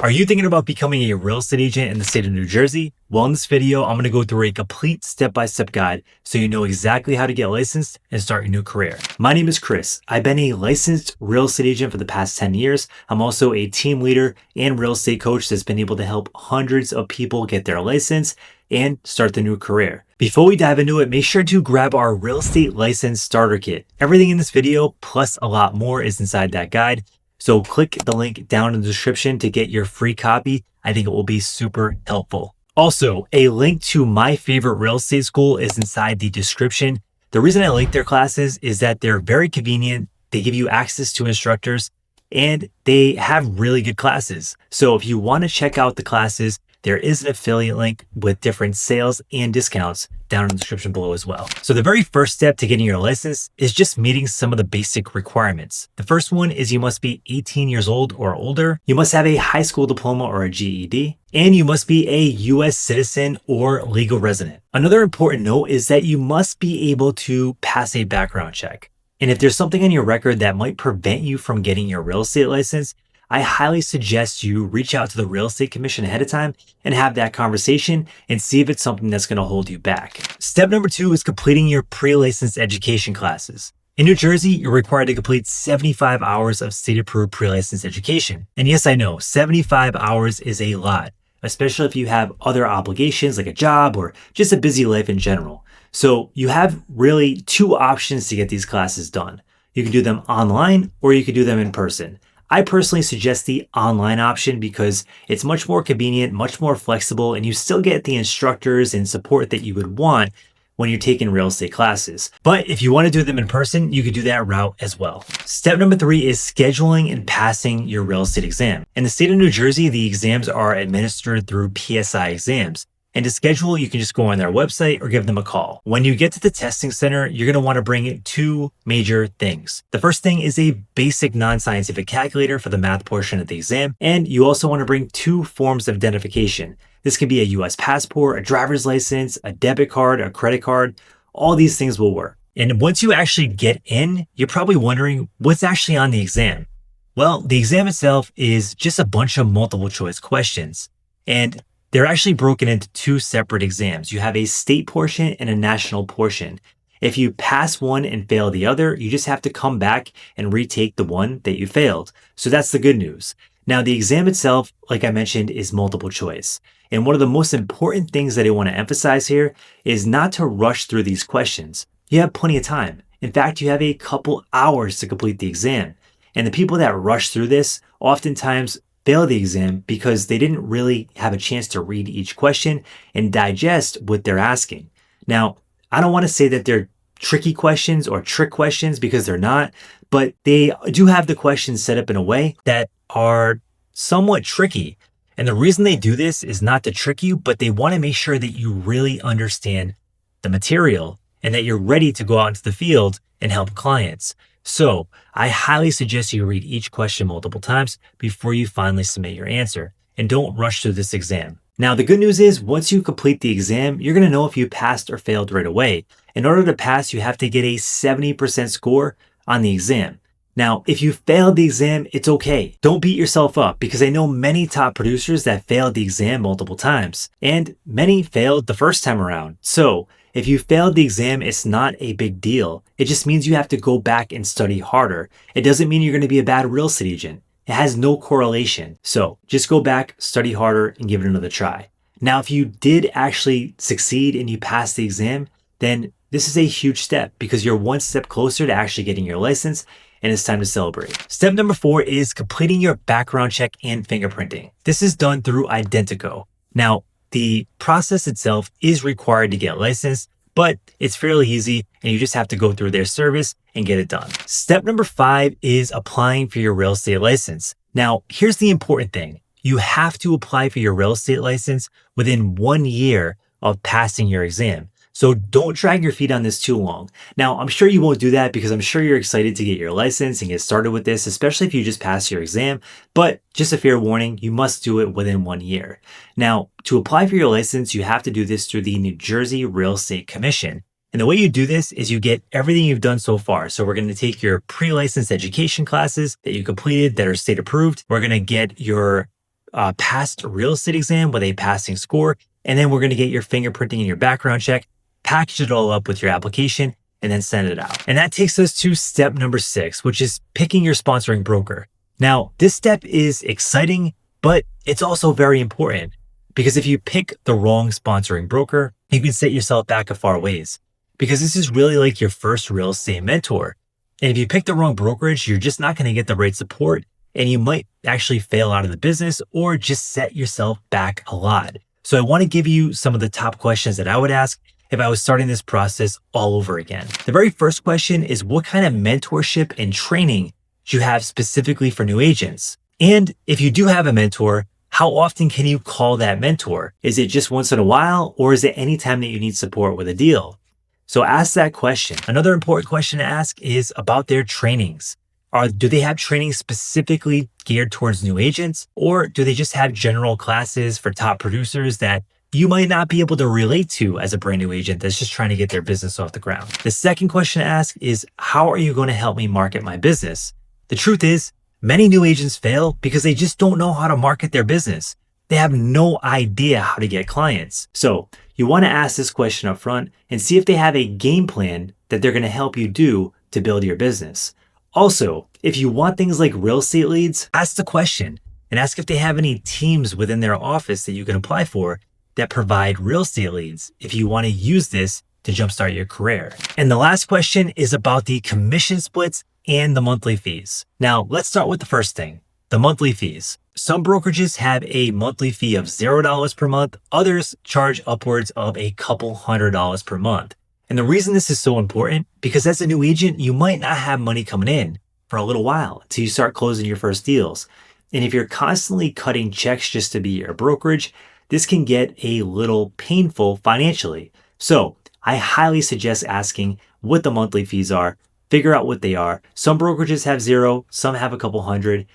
Are you thinking about becoming a real estate agent in the state of New Jersey? Well, in this video, I'm going to go through a complete step-by-step guide so you know exactly how to get licensed and start your new career. My name is Chris. I've been a licensed real estate agent for the past 10 years. I'm also a team leader and real estate coach that's been able to help hundreds of people get their license and start their new career. Before we dive into it, make sure to grab our real estate license starter kit. Everything in this video, plus a lot more, is inside that guide. So click the link down in the description to get your free copy. I think it will be super helpful. Also, a link to my favorite real estate school is inside the description. The reason I like their classes is that they're very convenient. They give you access to instructors and they have really good classes. So if you want to check out the classes, there is an affiliate link with different sales and discounts down in the description below as well. So the very first step to getting your license is just meeting some of the basic requirements. The first one is you must be 18 years old or older. You must have a high school diploma or a GED, and you must be a US citizen or legal resident. Another important note is that you must be able to pass a background check. And if there's something on your record that might prevent you from getting your real estate license, I highly suggest you reach out to the Real Estate Commission ahead of time and have that conversation and see if it's something that's going to hold you back. Step number 2 is completing your pre-licensed education classes. In New Jersey, you're required to complete 75 hours of state-approved pre-licensed education. And yes, I know, 75 hours is a lot, especially if you have other obligations like a job or just a busy life in general. So you have really 2 options to get these classes done. You can do them online or you can do them in person. I personally suggest the online option because it's much more convenient, much more flexible, and you still get the instructors and support that you would want when you're taking real estate classes. But if you want to do them in person, you could do that route as well. Step number 3 is scheduling and passing your real estate exam. In the state of New Jersey, the exams are administered through PSI exams. And to schedule, you can just go on their website or give them a call. When you get to the testing center, you're going to want to bring 2 major things. The first thing is a basic non-scientific calculator for the math portion of the exam. And you also want to bring 2 forms of identification. This can be a US passport, a driver's license, a debit card, a credit card. All these things will work. And once you actually get in, you're probably wondering what's actually on the exam. Well, the exam itself is just a bunch of multiple choice questions. And they're actually broken into 2 separate exams. You have a state portion and a national portion. If you pass one and fail the other, you just have to come back and retake the one that you failed. So that's the good news. Now, the exam itself, like I mentioned, is multiple choice. And one of the most important things that I want to emphasize here is not to rush through these questions. You have plenty of time. In fact, you have a couple hours to complete the exam. And the people that rush through this oftentimes fail the exam because they didn't really have a chance to read each question and digest what they're asking. Now, I don't want to say that they're tricky questions or trick questions because they're not, but they do have the questions set up in a way that are somewhat tricky. And the reason they do this is not to trick you, but they want to make sure that you really understand the material and that you're ready to go out into the field and help clients. So I highly suggest you read each question multiple times before you finally submit your answer, and don't rush through this exam. Now, the good news is once you complete the exam, you're going to know if you passed or failed right away. In order to pass, you have to get a 70% score on the exam. Now, if you failed the exam, it's okay. Don't beat yourself up because I know many top producers that failed the exam multiple times, and many failed the first time around. So if you failed the exam, it's not a big deal. It just means you have to go back and study harder. It doesn't mean you're going to be a bad real estate agent. It has no correlation. So just go back, study harder, and give it another try. Now, if you did actually succeed and you passed the exam, then this is a huge step because you're one step closer to actually getting your license, and it's time to celebrate. Step number 4 is completing your background check and fingerprinting. This is done through Identico. Now, the process itself is required to get licensed, but it's fairly easy and you just have to go through their service and get it done. Step number 5 is applying for your real estate license. Now, here's the important thing. You have to apply for your real estate license within 1 year of passing your exam. So don't drag your feet on this too long. Now, I'm sure you won't do that because I'm sure you're excited to get your license and get started with this, especially if you just passed your exam. But just a fair warning, you must do it within 1 year. Now, to apply for your license, you have to do this through the New Jersey Real Estate Commission. And the way you do this is you get everything you've done so far. So we're going to take your pre-licensed education classes that you completed that are state approved. We're going to get your passed real estate exam with a passing score, and then we're going to get your fingerprinting and your background check, package it all up with your application, and then send it out. And that takes us to step number 6, which is picking your sponsoring broker. Now, this step is exciting, but it's also very important because if you pick the wrong sponsoring broker, you can set yourself back a far ways because this is really like your first real estate mentor. And if you pick the wrong brokerage, you're just not going to get the right support and you might actually fail out of the business or just set yourself back a lot. So I want to give you some of the top questions that I would ask if I was starting this process all over again. The very first question is, what kind of mentorship and training do you have specifically for new agents? And if you do have a mentor, how often can you call that mentor? Is it just once in a while, or is it anytime that you need support with a deal? So ask that question. Another important question to ask is about their trainings. Do they have training specifically geared towards new agents, or do they just have general classes for top producers that you might not be able to relate to as a brand new agent that's just trying to get their business off the ground? The second question to ask is, how are you going to help me market my business? The truth is, many new agents fail because they just don't know how to market their business. They have no idea how to get clients. So you want to ask this question up front and see if they have a game plan that they're going to help you do to build your business. Also, if you want things like real estate leads, ask the question and ask if they have any teams within their office that you can apply for that provide real estate leads if you want to use this to jumpstart your career. And the last question is about the commission splits and the monthly fees. Now, let's start with the first thing, the monthly fees. Some brokerages have a monthly fee of $0 per month. Others charge upwards of a couple $100s per month. And the reason this is so important, because as a new agent, you might not have money coming in for a little while until you start closing your first deals. And if you're constantly cutting checks just to be your brokerage, this can get a little painful financially. So I highly suggest asking what the monthly fees are, figure out what they are. Some brokerages have 0, some have a couple hundred.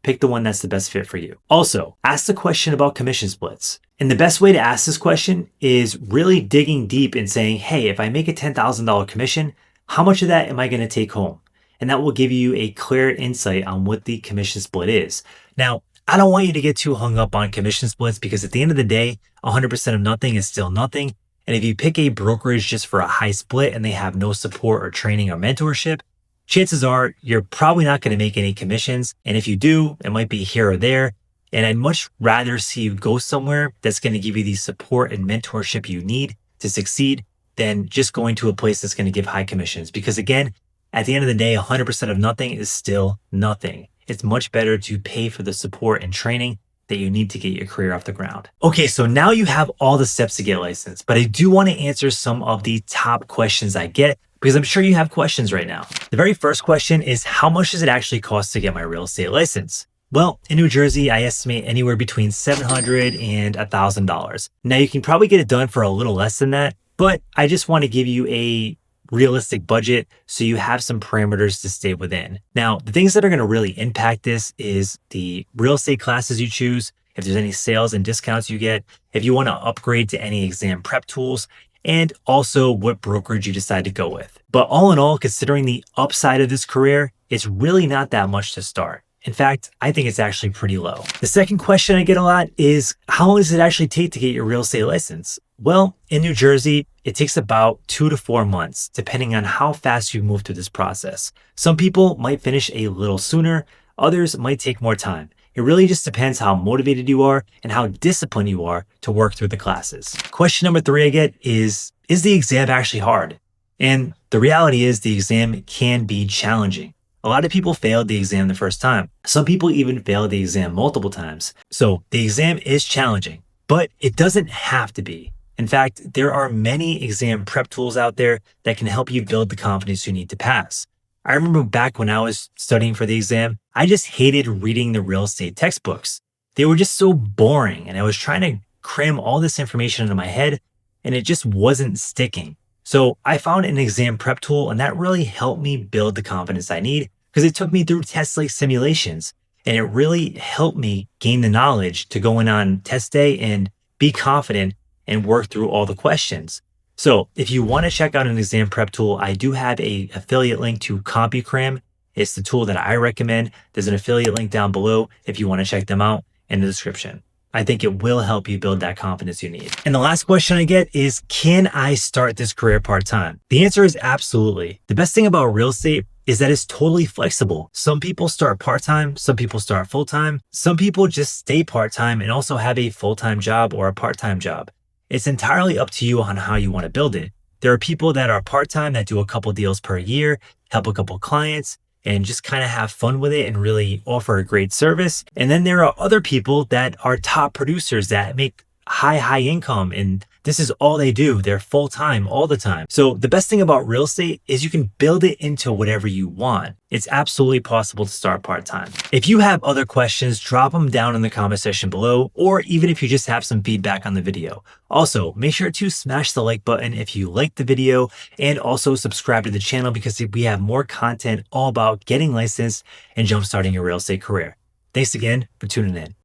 Pick the one that's the best fit for you. Also, ask the question about commission splits. And the best way to ask this question is really digging deep and saying, hey, if I make a $10,000 commission, how much of that am I going to take home? And that will give you a clear insight on what the commission split is. Now, I don't want you to get too hung up on commission splits because at the end of the day, 100% of nothing is still nothing. And if you pick a brokerage just for a high split and they have no support or training or mentorship, chances are you're probably not going to make any commissions. And if you do, it might be here or there. And I'd much rather see you go somewhere that's going to give you the support and mentorship you need to succeed than just going to a place that's going to give high commissions. Because again, at the end of the day, 100% of nothing is still nothing. It's much better to pay for the support and training that you need to get your career off the ground. Okay, so now you have all the steps to get licensed, but I do want to answer some of the top questions I get because I'm sure you have questions right now. The very first question is, how much does it actually cost to get my real estate license? Well, in New Jersey, I estimate anywhere between $700 and $1,000. Now you can probably get it done for a little less than that, but I just want to give you a realistic budget so you have some parameters to stay within. Now, the things that are going to really impact this is the real estate classes you choose, if there's any sales and discounts you get, if you want to upgrade to any exam prep tools, and also what brokerage you decide to go with. But all in all, considering the upside of this career, it's really not that much to start. In fact, I think it's actually pretty low. The second question I get a lot is, how long does it actually take to get your real estate license? Well, in New Jersey, it takes about 2 to 4 months, depending on how fast you move through this process. Some people might finish a little sooner, others might take more time. It really just depends how motivated you are and how disciplined you are to work through the classes. Question number 3 I get is the exam actually hard? And the reality is the exam can be challenging. A lot of people failed the exam the first time. Some people even failed the exam multiple times. So the exam is challenging, but it doesn't have to be. In fact, there are many exam prep tools out there that can help you build the confidence you need to pass. I remember back when I was studying for the exam, I just hated reading the real estate textbooks. They were just so boring, and I was trying to cram all this information into my head, and it just wasn't sticking. So I found an exam prep tool, and that really helped me build the confidence I need because it took me through tests like simulations, and it really helped me gain the knowledge to go in on test day and be confident and work through all the questions. So if you want to check out an exam prep tool, I do have an affiliate link to Compucram. It's the tool that I recommend. There's an affiliate link down below if you want to check them out. in the description. I think it will help you build that confidence you need. And the last question I get is, can I start this career part-time? The answer is absolutely. The best thing about real estate is that it's totally flexible. Some people start part-time, some people start full-time, some people just stay part-time and also have a full-time job or a part-time job. It's entirely up to you on how you want to build it. There are people that are part-time that do a couple deals per year, help a couple clients, and just kind of have fun with it and really offer a great service. And then there are other people that are top producers that make high income, and this is all they do. They're full-time all the time. So the best thing about real estate is you can build it into whatever you want. It's absolutely possible to start part-time. If you have other questions, drop them down in the comment section below, or even if you just have some feedback on the video. Also, make sure to smash the like button if you liked the video, and also subscribe to the channel because we have more content all about getting licensed and jumpstarting your real estate career. Thanks again for tuning in.